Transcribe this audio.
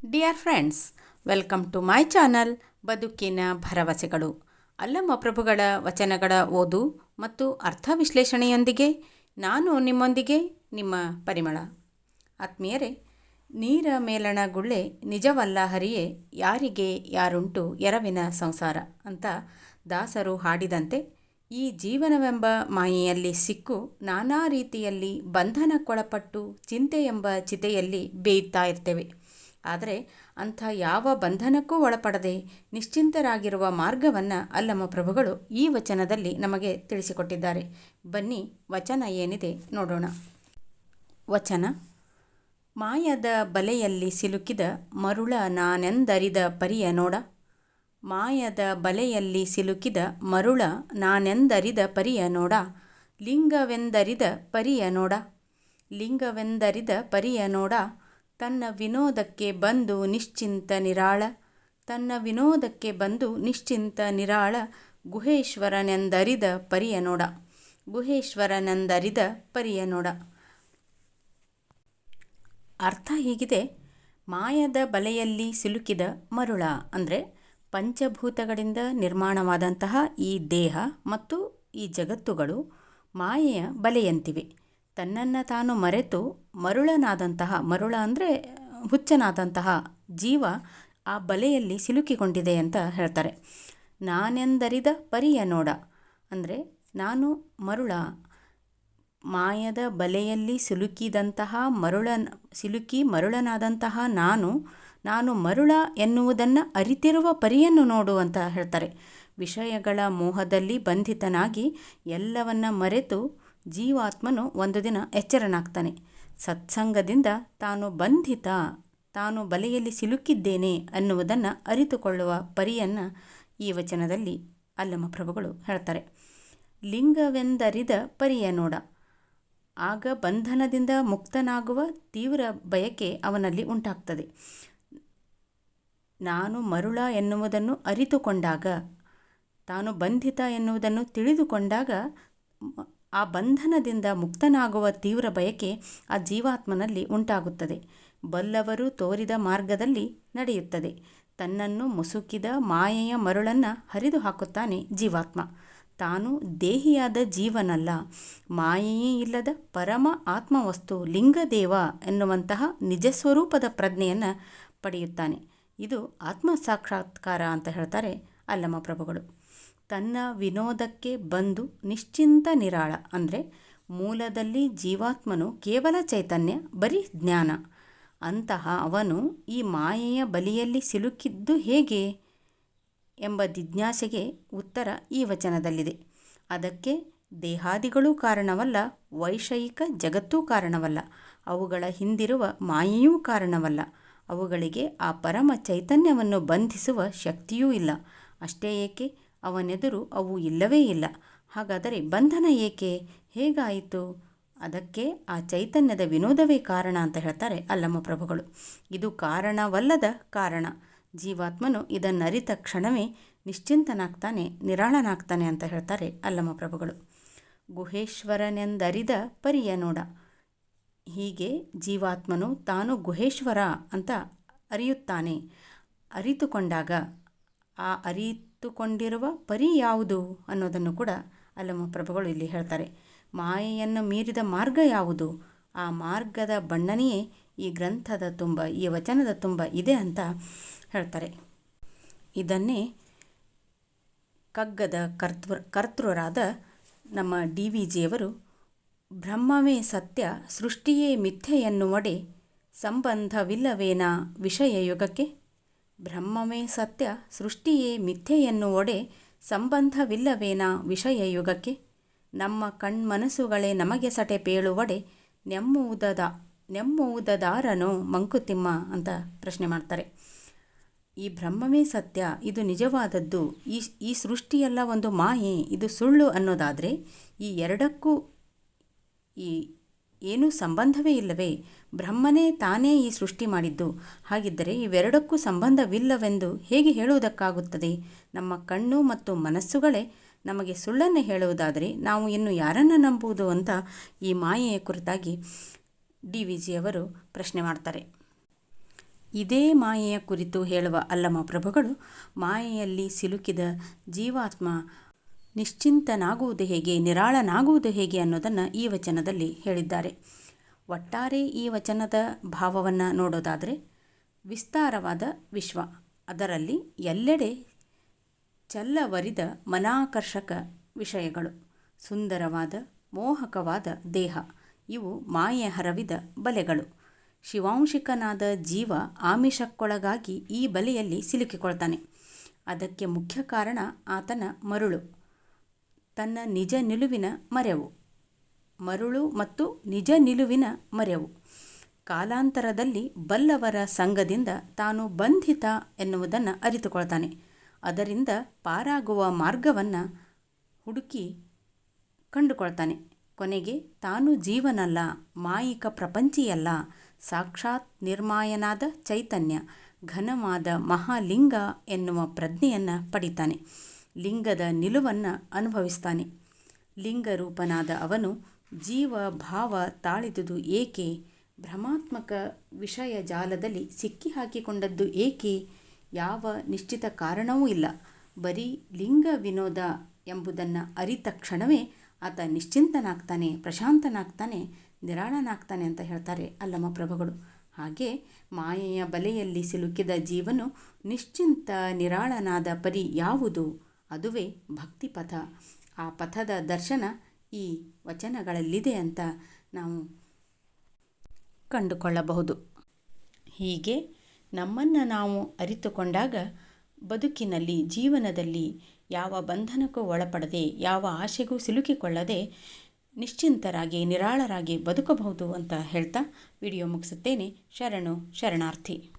Dear friends, welcome to my channel ಬದುಕಿನ ಭರವಸೆಗಳು. ಅಲ್ಲಮ್ಮ ಪ್ರಭುಗಳ ವಚನಗಳ ಓದು ಮತ್ತು ಅರ್ಥ ವಿಶ್ಲೇಷಣೆಯೊಂದಿಗೆ ನಾನು ನಿಮ್ಮೊಂದಿಗೆ ನಿಮ್ಮ ಪರಿಮಳ. ಆತ್ಮೀಯರೇ, ನೀರ ಮೇಲಣ ಗುಳ್ಳೆ ನಿಜವಲ್ಲ ಹರಿಯೇ, ಯಾರಿಗೆ ಯಾರುಂಟು ಎರವಿನ ಸಂಸಾರ ಅಂತ ದಾಸರು ಹಾಡಿದಂತೆ ಈ ಜೀವನವೆಂಬ ಮಾಯೆಯಲ್ಲಿ ಸಿಕ್ಕು ನಾನಾ ರೀತಿಯಲ್ಲಿ ಬಂಧನಕ್ಕೊಳಪಟ್ಟು ಚಿಂತೆಯೆಂಬ ಚಿತೆಯಲ್ಲಿ ಬೇಯುತ್ತಾ ಇರ್ತೇವೆ. ಆದರೆ ಅಂಥ ಯಾವ ಬಂಧನಕ್ಕೂ ಒಳಪಡದೆ ನಿಶ್ಚಿಂತರಾಗಿರುವ ಮಾರ್ಗವನ್ನು ಅಲ್ಲಮ್ಮ ಪ್ರಭುಗಳು ಈ ವಚನದಲ್ಲಿ ನಮಗೆ ತಿಳಿಸಿಕೊಟ್ಟಿದ್ದಾರೆ. ಬನ್ನಿ, ವಚನ ಏನಿದೆ ನೋಡೋಣ. ವಚನ: ಮಾಯದ ಬಲೆಯಲ್ಲಿ ಸಿಲುಕಿದ ಮರುಳ ನಾನೆಂದರಿದ ಪರಿಯ ನೋಡ. ಮಾಯದ ಬಲೆಯಲ್ಲಿ ಸಿಲುಕಿದ ಮರುಳ ನಾನೆಂದರಿದ ಪರಿಯ ನೋಡ. ಲಿಂಗವೆಂದರಿದ ಪರಿಯ ನೋಡ. ಲಿಂಗವೆಂದರಿದ ಪರಿಯ ನೋಡ. ತನ್ನ ವಿನೋದಕ್ಕೆ ಬಂದು ನಿಶ್ಚಿಂತ ನಿರಾಳ. ತನ್ನ ವಿನೋದಕ್ಕೆ ಬಂದು ನಿಶ್ಚಿಂತ ನಿರಾಳ. ಗುಹೇಶ್ವರನೆಂದರಿದ ಪರಿಯ ನೋಡ. ಗುಹೇಶ್ವರನೆಂದರಿದ ಪರಿಯ ನೋಡ. ಅರ್ಥ ಹೀಗಿದೆ: ಮಾಯದ ಬಲೆಯಲ್ಲಿ ಸಿಲುಕಿದ ಮರುಳ ಅಂದರೆ ಪಂಚಭೂತಗಳಿಂದ ನಿರ್ಮಾಣವಾದಂತಹ ಈ ದೇಹ ಮತ್ತು ಈ ಜಗತ್ತುಗಳು ಮಾಯೆಯ ಬಲೆಯಂತಿವೆ. ತನ್ನನ್ನು ತಾನು ಮರೆತು ಮರುಳನಾದಂತಹ, ಮರುಳ ಅಂದರೆ ಹುಚ್ಚನಾದಂತಹ ಜೀವ ಆ ಬಲೆಯಲ್ಲಿ ಸಿಲುಕಿಕೊಂಡಿದೆ ಅಂತ ಹೇಳ್ತಾರೆ. ನಾನೆಂದರಿದ ಪರಿಯ ನೋಡ ಅಂದರೆ ನಾನು ಮರುಳ, ಮಾಯದ ಬಲೆಯಲ್ಲಿ ಸಿಲುಕಿ ಮರುಳನಾದಂತಹ ನಾನು ಮರುಳ ಎನ್ನುವುದನ್ನು ಅರಿತಿರುವ ಪರಿಯನ್ನು ನೋಡು ಅಂತ ಹೇಳ್ತಾರೆ. ವಿಷಯಗಳ ಮೋಹದಲ್ಲಿ ಬಂಧಿತನಾಗಿ ಎಲ್ಲವನ್ನ ಮರೆತು ಜೀವಾತ್ಮನು ಒಂದು ದಿನ ಎಚ್ಚರನಾಗ್ತಾನೆ. ಸತ್ಸಂಗದಿಂದ ತಾನು ಬಲೆಯಲ್ಲಿ ಸಿಲುಕಿದ್ದೇನೆ ಅನ್ನುವುದನ್ನು ಅರಿತುಕೊಳ್ಳುವ ಪರಿಯನ್ನು ಈ ವಚನದಲ್ಲಿ ಅಲ್ಲಮ್ಮ ಪ್ರಭುಗಳು ಹೇಳ್ತಾರೆ. ಲಿಂಗವೆಂದರಿದ ಪರಿಯ ನೋಡ. ಆಗ ಬಂಧನದಿಂದ ಮುಕ್ತನಾಗುವ ತೀವ್ರ ಬಯಕೆ ಅವನಲ್ಲಿ ಉಂಟಾಗ್ತದೆ. ನಾನು ಮರುಳ ಎನ್ನುವುದನ್ನು ಅರಿತುಕೊಂಡಾಗ, ತಾನು ಬಂಧಿತ ಎನ್ನುವುದನ್ನು ತಿಳಿದುಕೊಂಡಾಗ ಆ ಬಂಧನದಿಂದ ಮುಕ್ತನಾಗುವ ತೀವ್ರ ಬಯಕೆ ಆ ಜೀವಾತ್ಮನಲ್ಲಿ ಉಂಟಾಗುತ್ತದೆ. ಬಲ್ಲವರು ತೋರಿದ ಮಾರ್ಗದಲ್ಲಿ ನಡೆಯುತ್ತದೆ. ತನ್ನನ್ನು ಮುಸುಕಿದ ಮಾಯೆಯ ಮರುಳನ್ನು ಹರಿದು ಹಾಕುತ್ತಾನೆ ಜೀವಾತ್ಮ. ತಾನು ದೇಹಿಯಾದ ಜೀವನಲ್ಲ, ಮಾಯೆಯೇ ಇಲ್ಲದ ಪರಮ ಆತ್ಮವಸ್ತು ಲಿಂಗದೇವ ಎನ್ನುವಂತಹ ನಿಜಸ್ವರೂಪದ ಪ್ರಜ್ಞೆಯನ್ನು ಪಡೆಯುತ್ತಾನೆ. ಇದು ಆತ್ಮ ಸಾಕ್ಷಾತ್ಕಾರ ಅಂತ ಹೇಳ್ತಾರೆ ಅಲ್ಲಮ್ಮ ಪ್ರಭುಗಳು. ತನ್ನ ವಿನೋದಕ್ಕೆ ಬಂದು ನಿಶ್ಚಿಂತ ನಿರಾಳ ಅಂದರೆ ಮೂಲದಲ್ಲಿ ಜೀವಾತ್ಮನು ಕೇವಲ ಚೈತನ್ಯ, ಬರೀ ಜ್ಞಾನ. ಅಂತಹ ಅವನು ಈ ಮಾಯೆಯ ಬಲಿಯಲ್ಲಿ ಸಿಲುಕಿದ್ದು ಹೇಗೆ ಎಂಬ ಜಿಜ್ಞಾಸೆಗೆ ಉತ್ತರ ಈ ವಚನದಲ್ಲಿದೆ. ಅದಕ್ಕೆ ದೇಹಾದಿಗಳೂ ಕಾರಣವಲ್ಲ, ವೈಷಯಿಕ ಜಗತ್ತೂ ಕಾರಣವಲ್ಲ, ಅವುಗಳ ಹಿಂದಿರುವ ಮಾಯೆಯೂ ಕಾರಣವಲ್ಲ. ಅವುಗಳಿಗೆ ಆ ಪರಮ ಚೈತನ್ಯವನ್ನು ಬಂಧಿಸುವ ಶಕ್ತಿಯೂ ಇಲ್ಲ. ಅಷ್ಟೇ ಏಕೆ, ಅವನೆದುರು ಅವು ಇಲ್ಲವೇ ಇಲ್ಲ. ಹಾಗಾದರೆ ಬಂಧನ ಏಕೆ, ಹೇಗಾಯಿತು? ಅದಕ್ಕೆ ಆ ಚೈತನ್ಯದ ವಿನೋದವೇ ಕಾರಣ ಅಂತ ಹೇಳ್ತಾರೆ ಅಲ್ಲಮ್ಮ ಪ್ರಭುಗಳು. ಇದು ಕಾರಣವಲ್ಲದ ಕಾರಣ. ಜೀವಾತ್ಮನು ಇದನ್ನರಿತ ಕ್ಷಣವೇ ನಿಶ್ಚಿಂತನಾಗ್ತಾನೆ, ನಿರಾಳನಾಗ್ತಾನೆ ಅಂತ ಹೇಳ್ತಾರೆ ಅಲ್ಲಮ್ಮ ಪ್ರಭುಗಳು. ಗುಹೇಶ್ವರನೆಂದರಿದ ಪರಿಯ ನೋಡ. ಹೀಗೆ ಜೀವಾತ್ಮನು ತಾನು ಗುಹೇಶ್ವರ ಅಂತ ಅರಿಯುತ್ತಾನೆ. ಅರಿತುಕೊಂಡಾಗ ಆ ಅರಿತುಕೊಂಡಿರುವ ಪರಿ ಯಾವುದು ಅನ್ನೋದನ್ನು ಕೂಡ ಅಲ್ಲಮ್ಮ ಪ್ರಭುಗಳು ಇಲ್ಲಿ ಹೇಳ್ತಾರೆ. ಮಾಯೆಯನ್ನು ಮೀರಿದ ಮಾರ್ಗ ಯಾವುದು? ಆ ಮಾರ್ಗದ ಬಣ್ಣನೆಯೇ ಈ ಗ್ರಂಥದ ತುಂಬ, ಈ ವಚನದ ತುಂಬ ಇದೆ ಅಂತ ಹೇಳ್ತಾರೆ. ಇದನ್ನೇ ಕಗ್ಗದ ಕರ್ತೃರಾದ ನಮ್ಮ DVಜಿಯವರು ಬ್ರಹ್ಮವೇ ಸತ್ಯ ಸೃಷ್ಟಿಯೇ ಮಿಥ್ಯೆ ಎನ್ನುವಡೆ ಸಂಬಂಧವಿಲ್ಲವೇನಾ ವಿಷಯ ಯುಗಕ್ಕೆ. ಬ್ರಹ್ಮವೇ ಸತ್ಯ ಸೃಷ್ಟಿಯೇ ಮಿಥ್ಯೆ ಎನ್ನುವಡೆ ಸಂಬಂಧವಿಲ್ಲವೇನಾ ವಿಷಯ ಯುಗಕ್ಕೆ. ನಮ್ಮ ಕಣ್ಮನಸ್ಸುಗಳೇ ನಮಗೆ ಸಟೆ ಪೇಳುವಡೆ ನೆಮ್ಮುವುದದಾರನೋ ಮಂಕುತಿಮ್ಮ ಅಂತ ಪ್ರಶ್ನೆ ಮಾಡ್ತಾರೆ. ಈ ಬ್ರಹ್ಮವೇ ಸತ್ಯ, ಇದು ನಿಜವಾದದ್ದು, ಈ ಸೃಷ್ಟಿಯೆಲ್ಲ ಒಂದು ಮಾಯೆ, ಇದು ಸುಳ್ಳು ಅನ್ನೋದಾದರೆ ಈ ಎರಡಕ್ಕೂ ಏನೂ ಸಂಬಂಧವೇ ಇಲ್ಲವೇ? ಬ್ರಹ್ಮನೇ ತಾನೇ ಈ ಸೃಷ್ಟಿ ಮಾಡಿದ್ದು. ಹಾಗಿದ್ದರೆ ಇವೆರಡಕ್ಕೂ ಸಂಬಂಧವಿಲ್ಲವೆಂದು ಹೇಗೆ ಹೇಳುವುದಕ್ಕಾಗುತ್ತದೆ? ನಮ್ಮ ಕಣ್ಣು ಮತ್ತು ಮನಸ್ಸುಗಳೇ ನಮಗೆ ಸುಳ್ಳನ್ನು ಹೇಳುವುದಾದರೆ ನಾವು ಇನ್ನು ಯಾರನ್ನು ನಂಬುವುದು ಅಂತ ಈ ಮಾಯೆಯ ಕುರಿತಾಗಿ DVಜಿಯವರು ಪ್ರಶ್ನೆ ಮಾಡ್ತಾರೆ. ಇದೇ ಮಾಯೆಯ ಕುರಿತು ಹೇಳುವ ಅಲ್ಲಮ ಪ್ರಭುಗಳು ಮಾಯೆಯಲ್ಲಿ ಸಿಲುಕಿದ ಜೀವಾತ್ಮ ನಿಶ್ಚಿಂತನಾಗುವುದು ಹೇಗೆ, ನಿರಾಳನಾಗುವುದು ಹೇಗೆ ಅನ್ನೋದನ್ನು ಈ ವಚನದಲ್ಲಿ ಹೇಳಿದ್ದಾರೆ. ಒಟ್ಟಾರೆ ಈ ವಚನದ ಭಾವವನ್ನು ನೋಡೋದಾದರೆ, ವಿಸ್ತಾರವಾದ ವಿಶ್ವ, ಅದರಲ್ಲಿ ಎಲ್ಲೆಡೆ ಚಲ್ಲವರಿದ ಮನಾಕರ್ಷಕ ವಿಷಯಗಳು, ಸುಂದರವಾದ ಮೋಹಕವಾದ ದೇಹ, ಇವು ಮಾಯೆ ಹರವಿದ ಬಲೆಗಳು. ಶಿವಾಂಶಿಕನಾದ ಜೀವ ಆಮಿಷಕ್ಕೊಳಗಾಗಿ ಈ ಬಲೆಯಲ್ಲಿ ಸಿಲುಕಿಕೊಳ್ತಾನೆ. ಅದಕ್ಕೆ ಮುಖ್ಯ ಕಾರಣ ಆತನ ಮರುಳು, ತನ್ನ ನಿಜ ನಿಲುವಿನ ಮರೆವು. ಮರುಳು ಮತ್ತು ನಿಜ ನಿಲುವಿನ ಮರೆವು. ಕಾಲಾಂತರದಲ್ಲಿ ಬಲ್ಲವರ ಸಂಘದಿಂದ ತಾನು ಬಂಧಿತ ಎನ್ನುವುದನ್ನು ಅರಿತುಕೊಳ್ತಾನೆ. ಅದರಿಂದ ಪಾರಾಗುವ ಮಾರ್ಗವನ್ನು ಹುಡುಕಿ ಕಂಡುಕೊಳ್ತಾನೆ. ಕೊನೆಗೆ ತಾನು ಜೀವನಲ್ಲ, ಮಾಯಿಕ ಪ್ರಪಂಚಿಯಲ್ಲ, ಸಾಕ್ಷಾತ್ ನಿರ್ಮಾಯನಾದ ಚೈತನ್ಯ, ಘನವಾದ ಮಹಾಲಿಂಗ ಎನ್ನುವ ಪ್ರಜ್ಞೆಯನ್ನು ಪಡಿತಾನೆ. ಲಿಂಗದ ನಿಲುವನ್ನು ಅನುಭವಿಸ್ತಾನೆ. ಲಿಂಗರೂಪನಾದ ಅವನು ಜೀವ ಭಾವ ತಾಳಿದುದು ಏಕೆ, ಭ್ರಮಾತ್ಮಕ ವಿಷಯ ಜಾಲದಲ್ಲಿ ಸಿಕ್ಕಿ ಹಾಕಿಕೊಂಡದ್ದು ಏಕೆ, ಯಾವ ನಿಶ್ಚಿತ ಕಾರಣವೂ ಇಲ್ಲ, ಬರೀ ಲಿಂಗ ವಿನೋದ ಎಂಬುದನ್ನು ಅರಿತ ಕ್ಷಣವೇ ಆತ ನಿಶ್ಚಿಂತನಾಗ್ತಾನೆ, ಪ್ರಶಾಂತನಾಗ್ತಾನೆ, ನಿರಾಳನಾಗ್ತಾನೆ ಅಂತ ಹೇಳ್ತಾರೆ ಅಲ್ಲಮ ಪ್ರಭುಗಳು. ಹಾಗೆ ಮಾಯೆಯ ಬಲೆಯಲ್ಲಿ ಸಿಲುಕಿದ ಜೀವನು ನಿಶ್ಚಿಂತ ನಿರಾಳನಾದ ಪರಿ ಯಾವುದು? ಅದುವೇ ಭಕ್ತಿಪಥ. ಆ ಪಥದ ದರ್ಶನ ಈ ವಚನಗಳಲ್ಲಿದೆ ಅಂತ ನಾವು ಕಂಡುಕೊಳ್ಳಬಹುದು. ಹೀಗೆ ನಮ್ಮನ್ನು ನಾವು ಅರಿತುಕೊಂಡಾಗ ಬದುಕಿನಲ್ಲಿ, ಜೀವನದಲ್ಲಿ ಯಾವ ಬಂಧನಕ್ಕೂ ಒಳಪಡದೆ, ಯಾವ ಆಶೆಗೂ ಸಿಲುಕಿಕೊಳ್ಳದೆ ನಿಶ್ಚಿಂತರಾಗಿ, ನಿರಾಳರಾಗಿ ಬದುಕಬಹುದು ಅಂತ ಹೇಳ್ತಾ ವಿಡಿಯೋ ಮುಗಿಸುತ್ತೇನೆ. ಶರಣು ಶರಣಾರ್ಥಿ.